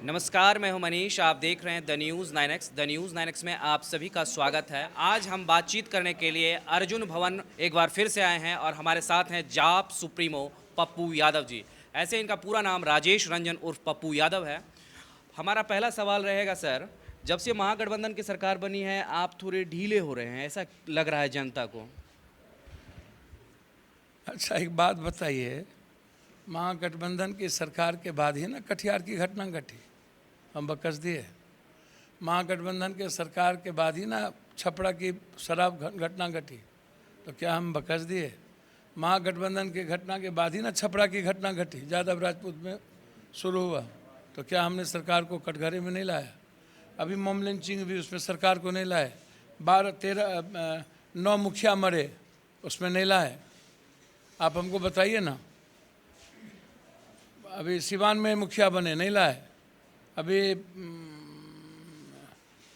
नमस्कार, मैं हूं मनीष। आप देख रहे हैं the news 9X। The news 9X में आप सभी का स्वागत है। आज हम बातचीत करने के लिए अर्जुन भवन एक बार फिर से आए हैं और हमारे साथ हैं जाप सुप्रीमो पप्पू यादव जी। ऐसे इनका पूरा नाम राजेश रंजन उर्फ पप्पू यादव है। हमारा पहला सवाल रहेगा सर, जब से महागठबंधन की सरकार बनी है आप थोड़े ढीले हो रहे हैं, ऐसा लग रहा है जनता को। अच्छा, एक बात बताइए। महागठबंधन की सरकार के बाद ही ना कटिहार की घटना घटी, हम बकस दिए। महागठबंधन के सरकार के बाद ही ना छपरा की शराब घटना घटी, तो क्या हम बकस दिए? महागठबंधन की घटना के बाद ही ना छपरा की घटना घटी, यादव राजपूत में शुरू हुआ, तो क्या हमने सरकार को कटघरे में नहीं लाया? अभी मॉब लिंचिंग भी उसमें सरकार को नहीं लाए। 9 मुखिया मरे, उसमें नहीं लाए। आप हमको बताइए ना। अभी सिवान में मुखिया बने, नहीं लाए। अभी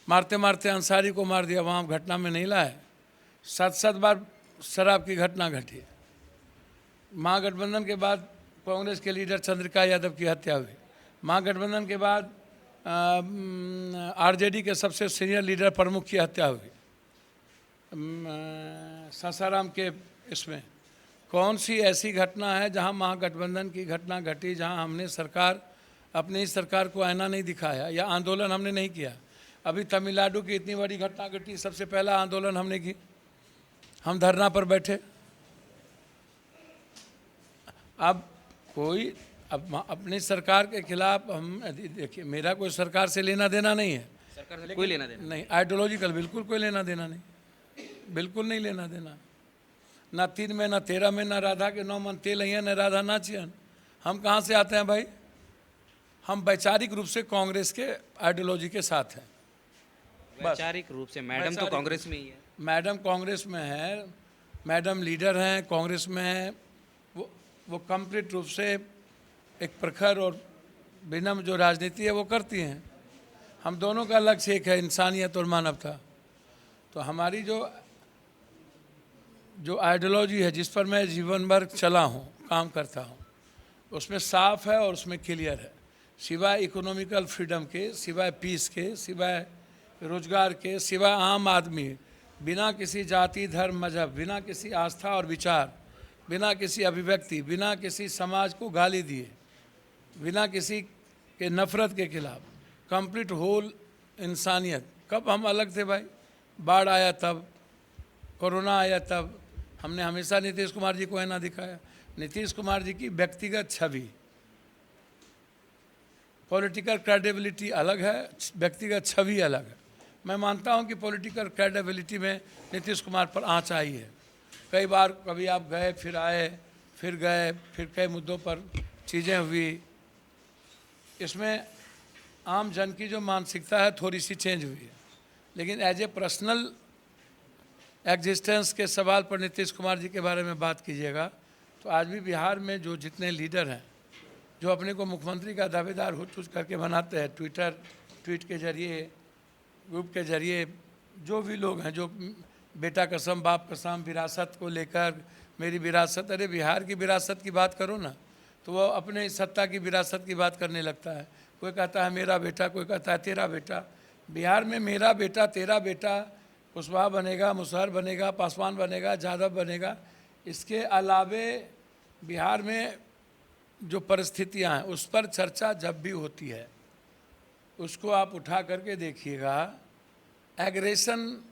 मारते मारते अंसारी को मार दिया, वहाँ घटना में नहीं लाए। 7 बार शराब की घटना घटी। महागठबंधन के बाद कांग्रेस के लीडर चंद्रिका यादव की हत्या हुई। महागठबंधन के बाद आरजेडी के सबसे सीनियर लीडर प्रमुख की हत्या हुई सासाराम के इसमें। कौन सी ऐसी घटना है जहां महागठबंधन की घटना घटी, जहां हमने अपनी सरकार को आईना नहीं दिखाया या आंदोलन हमने नहीं किया? अभी तमिलनाडु की इतनी बड़ी घटना घटी, सबसे पहला आंदोलन हमने की, हम धरना पर बैठे। अब अपनी सरकार के खिलाफ हम देखिए, मेरा कोई सरकार से लेना देना नहीं है, सरकार से कोई लेना देना नहीं। आइडियोलॉजिकल बिल्कुल कोई लेना देना नहीं, बिल्कुल नहीं लेना देना। ना 3 में, ना 13 में, ना राधा के 9 मन तेल है, न राधा नाचियन। हम कहाँ से आते हैं भाई? हम वैचारिक रूप से कांग्रेस के आइडियोलॉजी के साथ हैं। वैचारिक रूप से मैडम तो कांग्रेस में ही है। मैडम कांग्रेस में है, मैडम लीडर हैं, कांग्रेस में है। वो कंप्लीट रूप से एक प्रखर और विनम्र जो राजनीति है वो करती हैं। हम दोनों का लक्ष्य एक है, इंसानियत और मानवता। तो हमारी जो आइडियोलॉजी है, जिस पर मैं जीवन भर चला हूँ, काम करता हूँ, उसमें साफ है और उसमें क्लियर है। सिवाय इकोनॉमिकल फ्रीडम के, सिवाय पीस के, सिवाय रोजगार के, सिवाय आम आदमी बिना किसी जाति, धर्म, मजहब, बिना किसी आस्था और विचार, बिना किसी अभिव्यक्ति, बिना किसी समाज को गाली दिए, बिना किसी के नफरत के खिलाफ कंप्लीट होल इंसानियत। कब हम अलग थे भाई? बाढ़ आया तब, कोरोना आया तब। हमने हमेशा नीतीश कुमार जी को है ना दिखाया। नीतीश कुमार जी की व्यक्तिगत छवि, पॉलिटिकल क्रेडिबिलिटी अलग है, व्यक्तिगत छवि अलग है। मैं मानता हूं कि पॉलिटिकल क्रेडिबिलिटी में नीतीश कुमार पर आँच आई है। कई बार कभी आप गए, फिर आए, फिर गए, फिर कई मुद्दों पर चीज़ें हुई। इसमें आम जन की जो मानसिकता है थोड़ी सी चेंज हुई है, लेकिन एज ए पर्सनल एग्जिस्टेंस के सवाल पर नीतीश कुमार जी के बारे में बात कीजिएगा तो आज भी बिहार में जो जितने लीडर हैं, जो अपने को मुख्यमंत्री का दावेदार हो चूज करके बनाते हैं, ट्वीट के जरिए, ग्रुप के जरिए, जो भी लोग हैं, जो बेटा कसम बाप कसम विरासत को लेकर, मेरी विरासत, अरे बिहार की विरासत की बात करो ना, तो वो अपने सत्ता की विरासत की बात करने लगता है। कोई कहता है मेरा बेटा, कोई कहता है तेरा बेटा। बिहार में मेरा बेटा, तेरा बेटा, कुशवाहा बनेगा, मुसहर बनेगा, पासवान बनेगा, यादव बनेगा। इसके अलावे बिहार में जो परिस्थितियां हैं उस पर चर्चा जब भी होती है, उसको आप उठा करके देखिएगा। एग्रेशन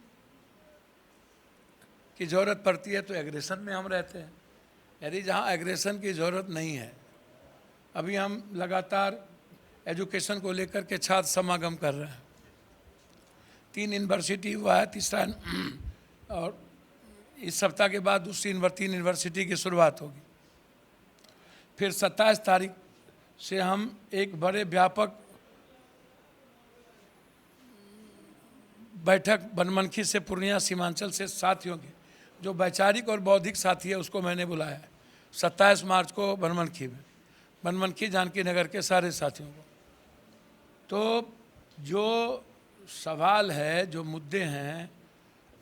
की ज़रूरत पड़ती है तो एग्रेशन में हम रहते हैं। यदि जहाँ एग्रेशन की ज़रूरत नहीं है, अभी हम लगातार एजुकेशन को लेकर के छात्र समागम कर रहे हैं। 3 यूनिवर्सिटी हुआ है, तीसरा और इस सप्ताह के बाद 3 यूनिवर्सिटी की शुरुआत होगी। फिर 27 तारीख से हम एक बड़े व्यापक बैठक बनमनखी से, पूर्णिया सीमांचल से साथियों की, जो वैचारिक और बौद्धिक साथी है उसको मैंने बुलाया है 27 मार्च को बनमनखी जानकी नगर के सारे साथियों को। तो जो सवाल है, जो मुद्दे हैं,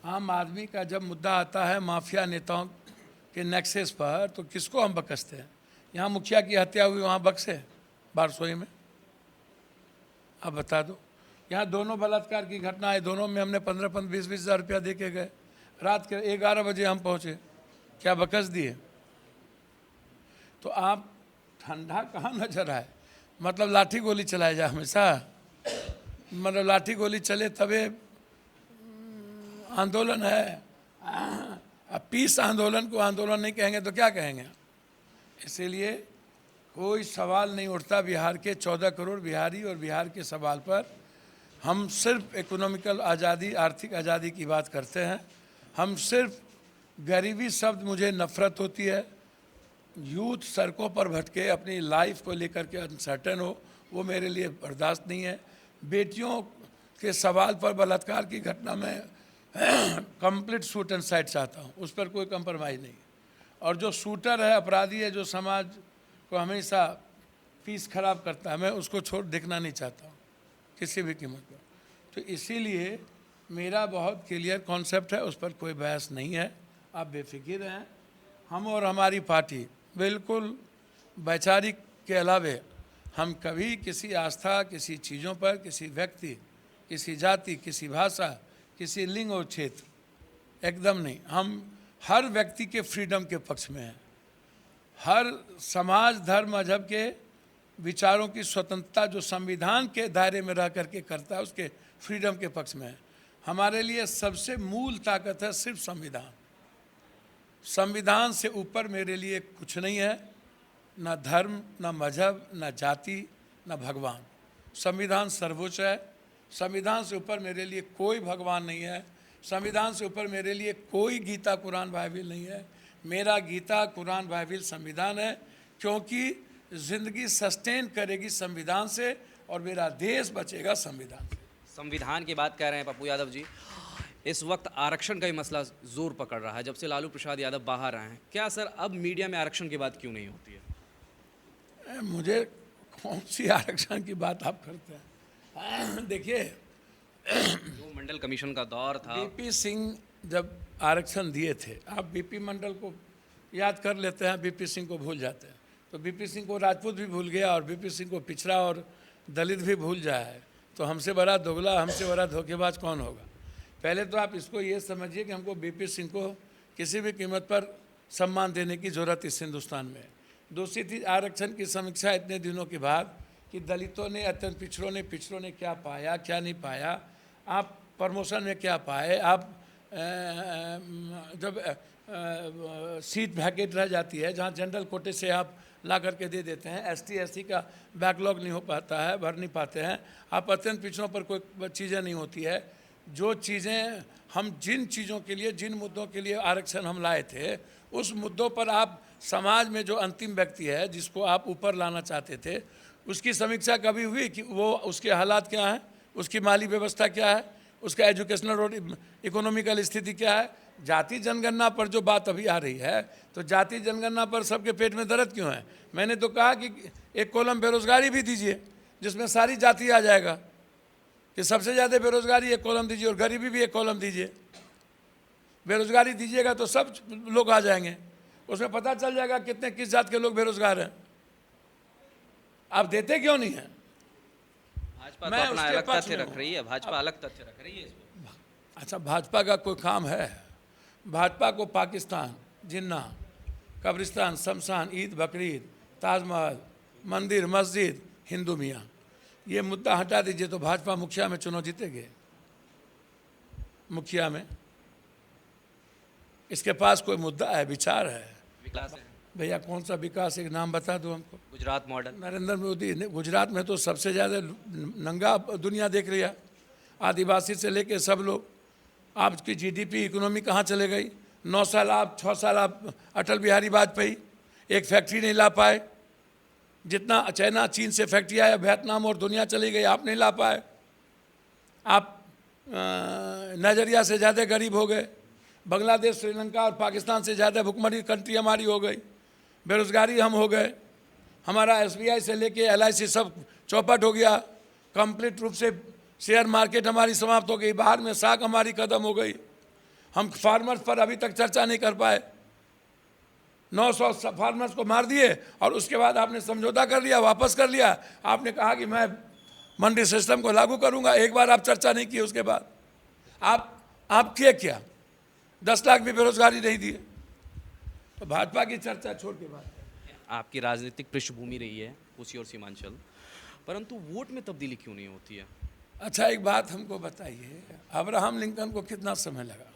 आम आदमी का जब मुद्दा आता है माफिया नेताओं के नेक्सेस पर, तो किसको हम बकसते हैं? यहाँ मुखिया की हत्या हुई, वहाँ बक्से बारसोई में। अब बता दो। यहाँ दोनों बलात्कार की घटना है, दोनों में हमने 15-20 हज़ार रुपया दे के गए। रात के 11 बजे हम पहुँचे, क्या बकस दिए? तो आप ठंडा कहाँ नजर आए? मतलब लाठी गोली चलाए जा हमेशा, मतलब लाठी गोली चले तबे आंदोलन है। अब पीस आंदोलन को आंदोलन नहीं कहेंगे तो क्या कहेंगे? इसीलिए कोई सवाल नहीं उठता बिहार के 14 करोड़ बिहारी और बिहार के सवाल पर। हम सिर्फ इकोनॉमिकल आज़ादी, आर्थिक आज़ादी की बात करते हैं। हम सिर्फ गरीबी शब्द मुझे नफ़रत होती है। यूथ सड़कों पर भटके अपनी लाइफ को लेकर के अनसर्टन हो, वो मेरे लिए बर्दाश्त नहीं है। बेटियों के सवाल पर बलात्कार की घटना में कंप्लीट शूट एंड साइड चाहता हूँ, उस पर कोई कंप्रोमाइज़ नहीं। और जो शूटर है, अपराधी है, जो समाज को हमेशा पीस खराब करता है, मैं उसको छोड़ देखना नहीं चाहता हूँ किसी भी कीमत पर। तो इसीलिए मेरा बहुत क्लियर कॉन्सेप्ट है, उस पर कोई बहस नहीं है, आप बेफिक्र हैं। हम और हमारी पार्टी बिल्कुल वैचारिक के अलावे हम कभी किसी आस्था, किसी चीज़ों पर, किसी व्यक्ति, किसी जाति, किसी भाषा, किसी लिंग और क्षेत्र, एकदम नहीं। हम हर व्यक्ति के फ्रीडम के पक्ष में हैं। हर समाज, धर्म, मजहब के विचारों की स्वतंत्रता जो संविधान के दायरे में रह करके करता है, उसके फ्रीडम के पक्ष में है। हमारे लिए सबसे मूल ताकत है सिर्फ संविधान। संविधान से ऊपर मेरे लिए कुछ नहीं है, ना धर्म, ना मजहब, ना जाति, ना भगवान। संविधान सर्वोच्च है। संविधान से ऊपर मेरे लिए कोई भगवान नहीं है। संविधान से ऊपर मेरे लिए कोई गीता, कुरान, बाइबिल नहीं है। मेरा गीता, कुरान, बाइबिल संविधान है, क्योंकि ज़िंदगी सस्टेन करेगी संविधान से और मेरा देश बचेगा संविधान से। संविधान की बात कर रहे हैं पप्पू यादव जी, इस वक्त आरक्षण का ही मसला जोर पकड़ रहा है जब से लालू प्रसाद यादव बाहर आए हैं। क्या सर अब मीडिया में आरक्षण की बात क्यों नहीं होती है? मुझे कौन सी आरक्षण की बात आप करते हैं? देखिए, जो मंडल कमीशन का दौर था, बीपी सिंह जब आरक्षण दिए थे, आप बीपी मंडल को याद कर लेते हैं, बीपी सिंह को भूल जाते हैं। तो बीपी सिंह को राजपूत भी भूल गया और बीपी सिंह को पिछड़ा और दलित भी भूल जाए, तो हमसे बड़ा दोगला, हमसे बड़ा धोखेबाज कौन होगा? पहले तो आप इसको ये समझिए कि हमको बीपी सिंह को किसी भी कीमत पर सम्मान देने की ज़रूरत इस हिंदुस्तान में है। दूसरी चीज़, आरक्षण की समीक्षा इतने दिनों के बाद कि दलितों ने, अत्यंत पिछड़ों ने क्या पाया, क्या नहीं पाया, आप प्रमोशन में क्या पाए, आप जब सीट वैकेंट रह जाती है, जहाँ जनरल कोटे से आप ला करके दे देते हैं, एसटी एससी का बैकलॉग नहीं हो पाता है, भर नहीं पाते हैं, आप अत्यंत पिछड़ों पर कोई चीज़ें नहीं होती है। जो चीज़ें हम जिन चीज़ों के लिए, जिन मुद्दों के लिए आरक्षण हम लाए थे, उस मुद्दों पर आप समाज में जो अंतिम व्यक्ति है जिसको आप ऊपर लाना चाहते थे, उसकी समीक्षा कभी हुई कि वो, उसके हालात क्या हैं, उसकी माली व्यवस्था क्या है, उसका एजुकेशनल और इकोनॉमिकल स्थिति क्या है? जाति जनगणना पर जो बात अभी आ रही है, तो जाति जनगणना पर सबके पेट में दर्द क्यों है? मैंने तो कहा कि एक कॉलम बेरोजगारी भी दीजिए जिसमें सारी जाति आ जाएगा, कि सबसे ज़्यादा बेरोजगारी एक कॉलम दीजिए और गरीबी भी एक कॉलम दीजिए। बेरोजगारी दीजिएगा तो सब लोग आ जाएंगे, उसमें पता चल जाएगा कितने किस जात के लोग बेरोजगार हैं। आप देते क्यों नहीं हैं? भाजपा तो अपना अलग तथ्य रख रही है, भाजपा अलग तथ्य रख रही है इसमें। अच्छा, भाजपा का कोई काम है? भाजपा को पाकिस्तान, जिन्ना, कब्रिस्तान, शमशान, ईद, बकरीद, ताजमहल, मंदिर, मस्जिद, हिंदू मियाँ, ये मुद्दा हटा दीजिए तो भाजपा मुखिया में चुनाव जीतेगे। मुखिया में इसके पास कोई मुद्दा है, विचार है? विकास है भैया, कौन सा विकास, एक नाम बता दो हमको। गुजरात मॉडल। नरेंद्र मोदी ने गुजरात में तो सबसे ज़्यादा नंगा दुनिया देख रही है, आदिवासी से लेके सब लोग। आपकी जीडीपी, इकोनॉमी कहाँ चले गई? 9 साल आप, 6 साल आप अटल बिहारी वाजपेयी एक फैक्ट्री नहीं ला पाए। जितना चाइना, चीन से फैक्ट्री आया, वियतनाम और दुनिया चली गई, आप नहीं ला पाए। आप नाइजीरिया से ज़्यादा गरीब हो गए। बांग्लादेश, श्रीलंका और पाकिस्तान से ज़्यादा भुखमरी कंट्री हमारी हो गई। बेरोजगारी हम हो गए। हमारा एसबीआई से लेके एलआईसी सब चौपट हो गया। कंप्लीट रूप से शेयर मार्केट हमारी समाप्त हो गई। बाहर में साख हमारी खत्म हो गई। हम फार्मर्स पर अभी तक चर्चा नहीं कर पाए। 900 फार्मर्स को मार दिए और उसके बाद आपने समझौता कर लिया, वापस कर लिया। आपने कहा कि मैं मंडी सिस्टम को लागू करूंगा। एक बार आप चर्चा नहीं किए, उसके बाद आप किए क्या? 10 लाख भी बेरोजगारी नहीं दिए। तो भाजपा की चर्चा छोड़ के बात। आपकी राजनीतिक पृष्ठभूमि रही है कोसी और सीमांचल, परंतु वोट में तब्दीली क्यों नहीं होती है? अच्छा, एक बात हमको बताइए, अब्राहम लिंकन को कितना समय लगा?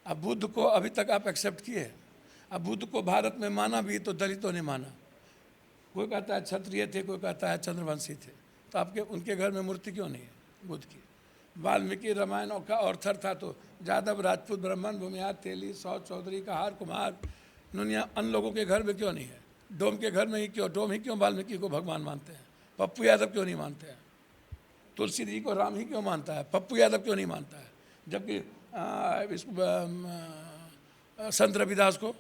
अब बुद्ध को अभी तक आप एक्सेप्ट किए? अब बुद्ध को भारत में माना भी तो दलितों ने माना। कोई कहता है क्षत्रिय थे, कोई कहता है चंद्रवंशी थे। तो आपके उनके घर में मूर्ति क्यों नहीं है बुद्ध की? वाल्मीकि रामायण का ऑर्थर था तो यादव, राजपूत, ब्राह्मण, भूमिहार, तेली, सौ, चौधरी, कहार, कुमार, नुनिया, अन्य लोगों के घर में क्यों नहीं है? डोम के घर में ही क्यों? डोम ही क्यों वाल्मीकि को भगवान मानते हैं? पप्पू यादव क्यों नहीं मानते हैं? तुलसी जी को राम ही क्यों मानता है? पप्पू यादव क्यों नहीं मानता है? जबकि संत रविदास को,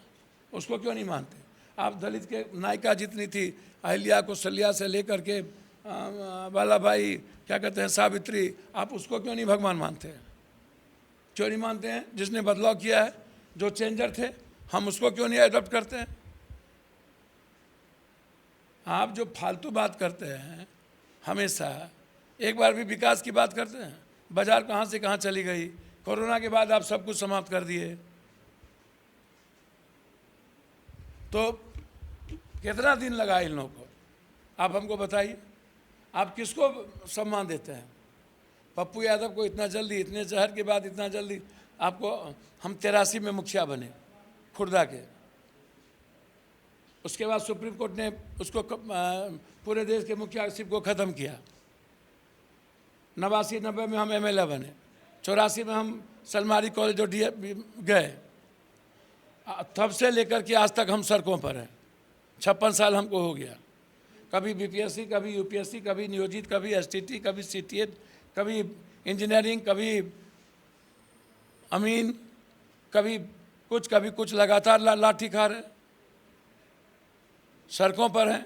उसको क्यों नहीं मानते? आप दलित के नायिका जितनी थी, अहिल्या कौशल्या से लेकर के बाला भाई, क्या कहते हैं, सावित्री, आप उसको क्यों नहीं भगवान मानते हैं? क्यों नहीं मानते हैं? जिसने बदलाव किया है, जो चेंजर थे, हम उसको क्यों नहीं एडॉप्ट करते हैं? आप जो फालतू बात करते हैं हमेशा, एक बार भी विकास की बात करते हैं? बाजार कहाँ से कहाँ चली गई? कोरोना के बाद आप सब कुछ समाप्त कर दिए। तो कितना दिन लगा इन लोगों को? आप हमको बताइए। आप किसको सम्मान देते हैं? पप्पू यादव को इतना जल्दी, इतने जहर के बाद इतना जल्दी आपको? हम 83 में मुखिया बने खुर्दा के, उसके बाद सुप्रीम कोर्ट ने उसको पूरे देश के मुखियाशिप को ख़त्म किया। 89-90 में हम एमएलए बने, 84 में हम सलमारी कॉलेज और गए। तब से लेकर के आज तक हम सड़कों पर हैं। 56 साल हमको हो गया। कभी बीपीएससी, कभी यूपीएससी, कभी नियोजित, कभी एसटीटी, कभी सीटीएट, कभी इंजीनियरिंग, कभी अमीन, कभी कुछ लगातार लाठी खा रहे, सड़कों पर हैं।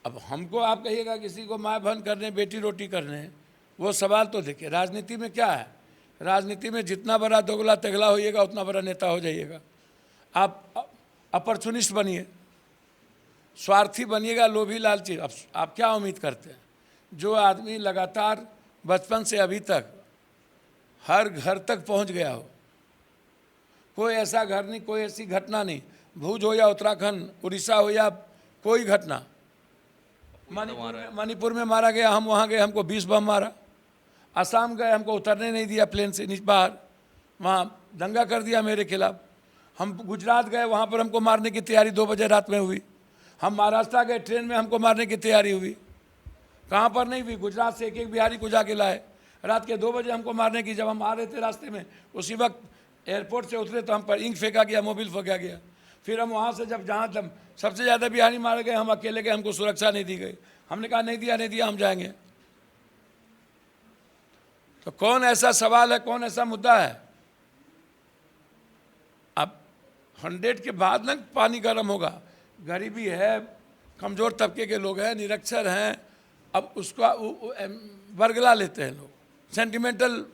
अब हमको आप कहिएगा किसी को माय बहन करने, बेटी रोटी करने, वो सवाल तो देखिए। राजनीति में क्या है? राजनीति में जितना बड़ा दोगला तेगला होइएगा उतना बड़ा नेता हो जाइएगा। आप अपॉर्चुनिस्ट बनिए, स्वार्थी बनिएगा, लोभी लालची। अब आप क्या उम्मीद करते हैं? जो आदमी लगातार बचपन से अभी तक हर घर तक पहुंच गया हो, कोई ऐसा घर नहीं, कोई ऐसी घटना नहीं, भुज हो या उत्तराखंड, उड़ीसा हो या कोई घटना, मणिपुर में मारा गया, हम वहाँ गए, हमको 20 बम मारा। असम गए, हमको उतरने नहीं दिया प्लेन से नीचे बाहर, वहाँ दंगा कर दिया मेरे खिलाफ। हम गुजरात गए, वहाँ पर हमको मारने की तैयारी 2 बजे रात में हुई। हम महाराष्ट्र गए, ट्रेन में हमको मारने की तैयारी हुई। कहाँ पर नहीं हुई? गुजरात से एक बिहारी को जाके लाए, रात के 2 बजे हमको मारने की। जब हम आ रहे थे रास्ते में, उसी वक्त एयरपोर्ट से उतरे तो हम पर इंक फेंका गया, मोबिल फेंका गया। फिर हम वहाँ से जब सबसे ज़्यादा बिहारी मारे गए, हम अकेले गए, हमको सुरक्षा नहीं दी गई। हमने कहा नहीं दिया हम जाएंगे। तो कौन ऐसा सवाल है, कौन ऐसा मुद्दा है? अब 100 के बाद ना पानी गर्म होगा। गरीबी है, कमज़ोर तबके के लोग हैं, निरक्षर हैं, अब उसका बरगला लेते हैं लोग, सेंटिमेंटल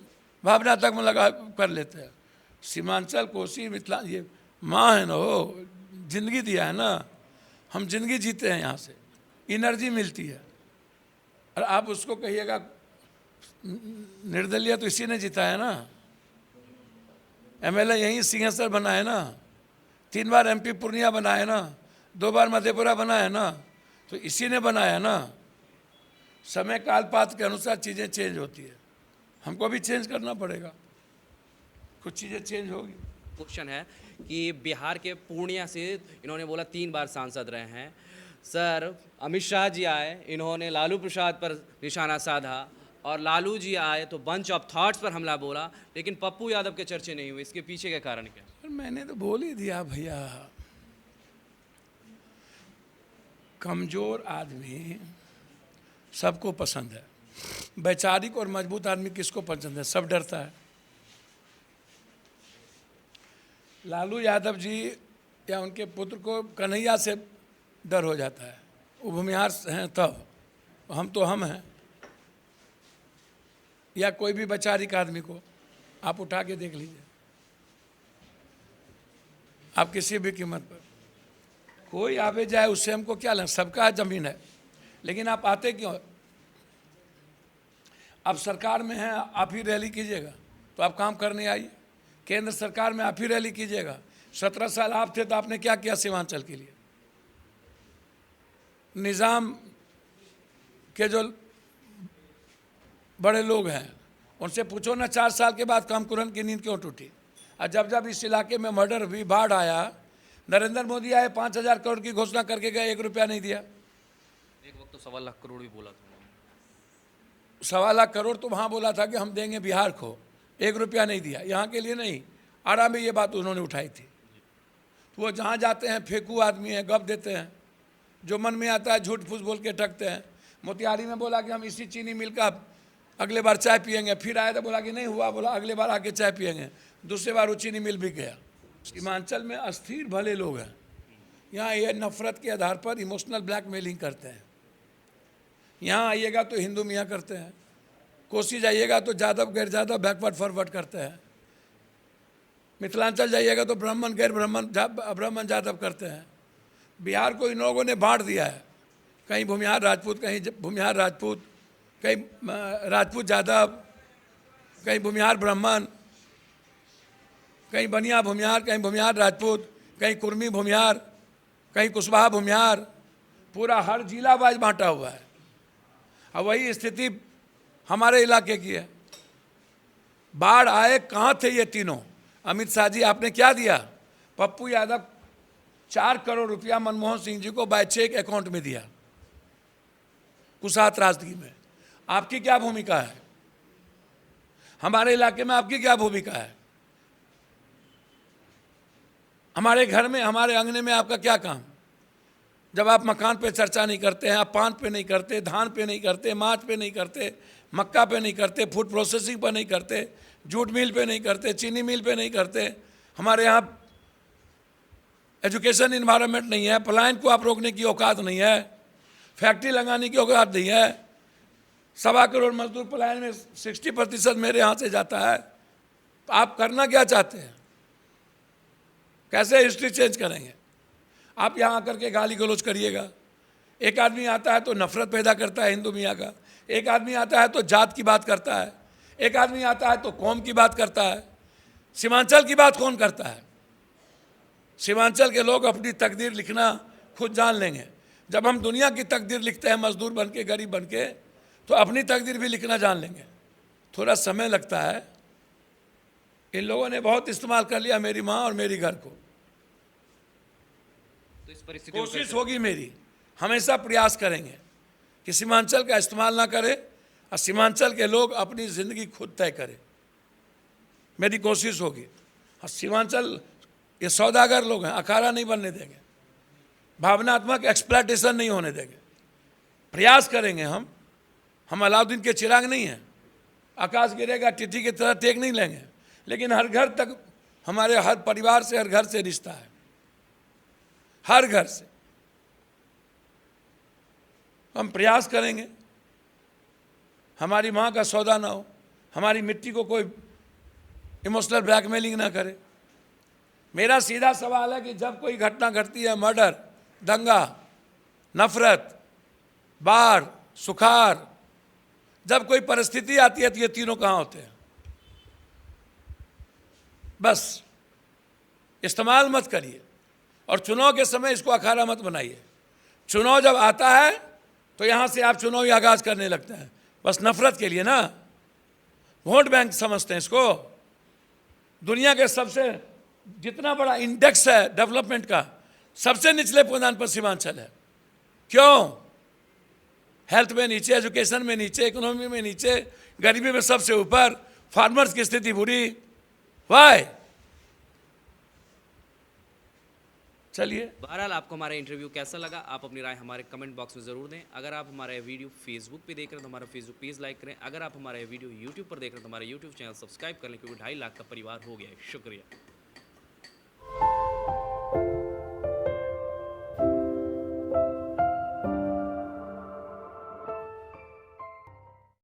भावना तक में लगा कर लेते हैं। सीमांचल, कोसी, मिथिला, ये माँ है ना, वो जिंदगी दिया है ना, हम जिंदगी जीते हैं, यहाँ से एनर्जी मिलती है। और आप उसको कहिएगा निर्दलीय, तो इसी ने जीता है ना। एमएलए यहीं सिंहेश्वर बना है ना, 3 बार एमपी पूर्णिया बना है ना, 2 बार मधेपुरा बना है ना, तो इसी ने बनाया ना। समय काल पात्र के अनुसार चीज़ें चेंज होती है, हमको भी चेंज करना पड़ेगा, कुछ चीज़ें चेंज होगी। क्वेश्चन है कि बिहार के पूर्णिया से इन्होंने बोला 3 बार सांसद रहे हैं सर। अमित शाह जी आए, इन्होंने लालू प्रसाद पर निशाना साधा, और लालू जी आए तो बंच ऑफ थॉट्स पर हमला बोला, लेकिन पप्पू यादव के चर्चे नहीं हुए। इसके पीछे का कारण क्या? मैंने तो बोल ही दिया भैया, कमज़ोर आदमी सबको पसंद है, वैचारिक और मजबूत आदमी किसको पसंद है? सब डरता है। लालू यादव जी या उनके पुत्र को कन्हैया से डर हो जाता है, वो भूमिहार हैं तब, हम हैं। या कोई भी वैचारिक आदमी को आप उठा के देख लीजिए, आप किसी भी कीमत पर, कोई आवे जाए उससे हमको क्या लेना, सबका ज़मीन है। लेकिन आप आते क्यों? अब सरकार में हैं, आप ही रैली कीजिएगा तो आप काम करने आइए। केंद्र सरकार में आप ही रैली कीजिएगा। 17 साल आप थे तो आपने क्या किया सीमांचल के लिए? निज़ाम के जो बड़े लोग हैं उनसे पूछो ना, 4 साल के बाद कामकुरन की नींद क्यों टूटी? और जब जब इस इलाके में मर्डर हुई, बाढ़ आया, नरेंद्र मोदी आए, 5,000 करोड़ की घोषणा करके गए, 1 रुपया नहीं दिया। एक वक्त तो 1.25 लाख करोड़ भी बोला था। 1.25 लाख करोड़ तो वहाँ बोला था कि हम देंगे बिहार को, 1 रुपया नहीं दिया। यहाँ के लिए नहीं, आरा में ये बात उन्होंने उठाई थी। तो वो जहाँ जाते हैं फेंकू आदमी हैं, गप देते हैं, जो मन में आता है झूठ फूस बोल के ठगते हैं। मोतिहारी में बोला कि हम इसी चीनी मिल का अगले बार चाय पियेंगे, फिर आया तो बोला कि नहीं हुआ, बोला अगले बार आके चाय पियेंगे, दूसरे बार वो चीनी मिल भी गया। सीमांचल में अस्थिर भले लोग हैं, यहाँ ये नफरत के आधार पर इमोशनल ब्लैकमेलिंग करते हैं। यहाँ आइएगा तो हिंदू मियाँ करते हैं, कोसी जाइएगा तो जादव गैर जादव बैकवर्ड फॉरवर्ड करते हैं, मिथिलांचल जाइएगा तो ब्राह्मण गैर ब्राह्मण जादव करते हैं। बिहार को इन लोगों ने बांट दिया है, कहीं भूमिहार राजपूत, कहीं भूमिहार राजपूत, कहीं राजपूत जादव, कहीं भूमिहार ब्राह्मण, कहीं बनिया भूमिहार, कहीं भूमिहार राजपूत, कहीं कुर्मी भूमिहार, कहीं कुशवाहा भूमिहार, पूरा हर जिला वाइज बांटा हुआ है। अब वही स्थिति हमारे इलाके की है। बाढ़ आए, कहाँ थे ये तीनों? अमित शाह जी आपने क्या दिया? पप्पू यादव 4 करोड़ रुपया मनमोहन सिंह जी को बाय चेक अकाउंट में दिया, कुशा त्रासदी में। आपकी क्या भूमिका है? हमारे इलाके में आपकी क्या भूमिका है? हमारे घर में, हमारे अंगने में आपका क्या काम? जब आप मकान पे चर्चा नहीं करते हैं, आप पान पे नहीं करते, धान पे नहीं करते, माछ पे नहीं करते, मक्का पे नहीं करते, फूड प्रोसेसिंग पे नहीं करते, जूट मिल पे नहीं करते, चीनी मिल पे नहीं करते, हमारे यहाँ एजुकेशन इन्वायरमेंट नहीं है, पलायन को आप रोकने की औकात नहीं है, फैक्ट्री लगाने की औकात नहीं है। 1.25 करोड़ मजदूर पलायन में 60% मेरे यहाँ से जाता है। तो आप करना क्या चाहते हैं? कैसे हिस्ट्री चेंज करेंगे? आप यहाँ आकर के गाली गलौज करिएगा। एक आदमी आता है तो नफरत पैदा करता है हिंदू मियाँ का, एक आदमी आता है तो जात की बात करता है, एक आदमी आता है तो कौम की बात करता है। सीमांचल की बात कौन करता है? सीमांचल के लोग अपनी तकदीर लिखना खुद जान लेंगे। जब हम दुनिया की तकदीर लिखते हैं मजदूर बन के, गरीब बन के, तो अपनी तकदीर भी लिखना जान लेंगे। थोड़ा समय लगता है। इन लोगों ने बहुत इस्तेमाल कर लिया मेरी माँ और मेरी घर को। तो इस परिस्थिति में कोशिश होगी मेरी, हमेशा प्रयास करेंगे कि सीमांचल का इस्तेमाल ना करें और सीमांचल के लोग अपनी ज़िंदगी खुद तय करें। मेरी कोशिश होगी। और सीमांचल ये सौदागर लोग हैं, अखाड़ा नहीं बनने देंगे, भावनात्मक एक्सप्लॉयटेशन नहीं होने देंगे। प्रयास करेंगे हम अलाउद्दीन के चिराग नहीं हैं, आकाश गिरेगा टिटी की तरह टेक नहीं लेंगे, लेकिन हर घर तक, हमारे हर परिवार से, हर घर से रिश्ता है, हर घर से। हम प्रयास करेंगे हमारी माँ का सौदा ना हो, हमारी मिट्टी को कोई इमोशनल ब्लैकमेलिंग ना करे। मेरा सीधा सवाल है कि जब कोई घटना घटती है, मर्डर, दंगा, नफरत, बाढ़, सुखाड़, जब कोई परिस्थिति आती है तो ये तीनों कहाँ होते हैं? बस इस्तेमाल मत करिए और चुनाव के समय इसको अखाड़ा मत बनाइए। चुनाव जब आता है तो यहाँ से आप चुनावी आगाज करने लगते हैं, बस नफरत के लिए ना, वोट बैंक समझते हैं इसको। दुनिया के सबसे जितना बड़ा इंडेक्स है डेवलपमेंट का, सबसे निचले पायदान पर सीमांचल है। क्यों? हेल्थ में नीचे, एजुकेशन में नीचे, इकोनॉमी में नीचे, गरीबी में सबसे ऊपर, फार्मर्स की स्थिति बुरी। वाई? चलिए, बहरहाल आपको हमारा इंटरव्यू कैसा लगा, आप अपनी राय हमारे कमेंट बॉक्स में ज़रूर दें। अगर आप हमारा वीडियो फेसबुक पे देख रहे हैं तो हमारा फेसबुक पेज लाइक करें। अगर आप हमारा वीडियो यूट्यूब पर देख रहे हैं तो हमारा यूट्यूब चैनल सब्सक्राइब कर लें, क्योंकि 2.5 लाख का परिवार हो गया है। शुक्रिया।